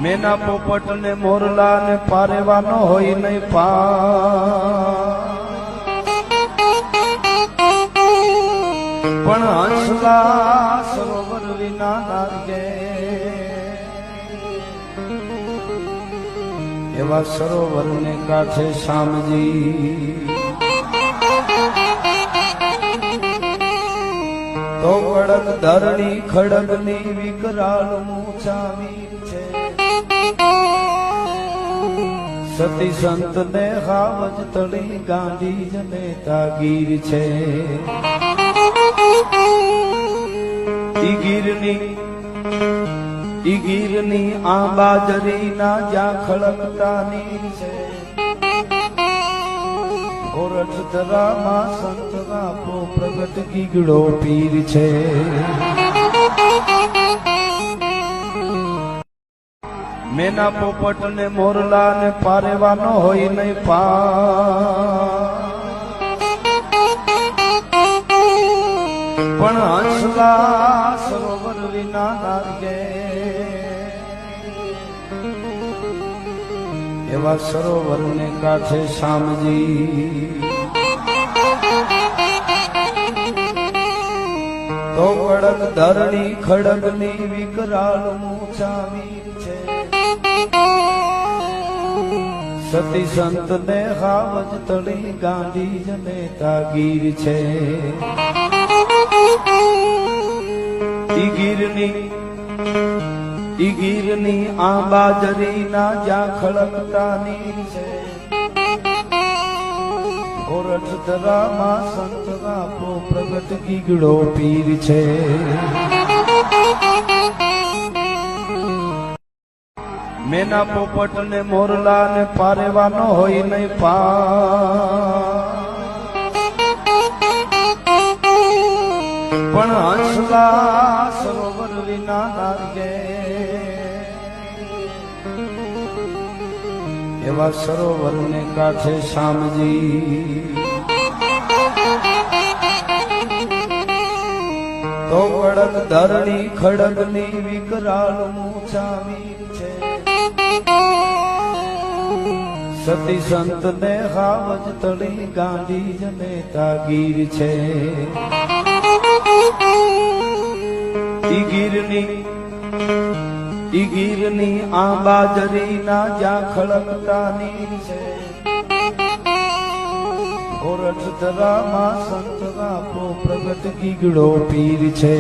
મેના પોપટ ને મોરલા ને પારેવાનો હોય નહીં પણ હંસલા સરોવર વિના લાગે એવા સરોવર ને કાંઠે શામજી તો કડક ધરણી ખડગ ની વિકરાળ મૂછાવી છે સતી સંત ને હાવજ તળી ગાંધી જને તાગીર છે ઈ ગીરની આંબાજરી ના જ્યાં ખળકતા નીર છે ઓરઠ ધરામાં સંત આપો પ્રગટ ગીગડો પીર છે મેના પોપટ ને મોરલા ને પારેવાનો હોય નહીં પણ હંસલા સરોવર વિના લાગે એવા સરોવર ને કાંઠે શામજી તો કડક ધરણી ખડગ ની વિકરાળ મૂછાવી છે સતી સંત ને હાવજ તળી ગાંધી જને તાગીર છે ઈ ગીરની આંબાજરી ના જ્યાં ખળકતા નીર છે ઓરઠ ધરામાં સંત આપો પ્રગટ ગીગડો પીર છે મેના પોપટ ને મોરલા ને પારેવાનો હોય નહીં પણ હંસલા સરોવર વિના લાગે એવા સરોવર ને કાંઠે શામજી તો કડક ધરણી ખડગ ની વિકરાળ મૂછાવી છે સતી સંત ને હાવજ તળી ગાંધી જને તાગીર છે ઈ ગીરની આંબાજરી ના જ્યાં ખળકતા નીર છે ઓરઠ ધરામાં સંત આપો પ્રગટ ગીગડો પીર છે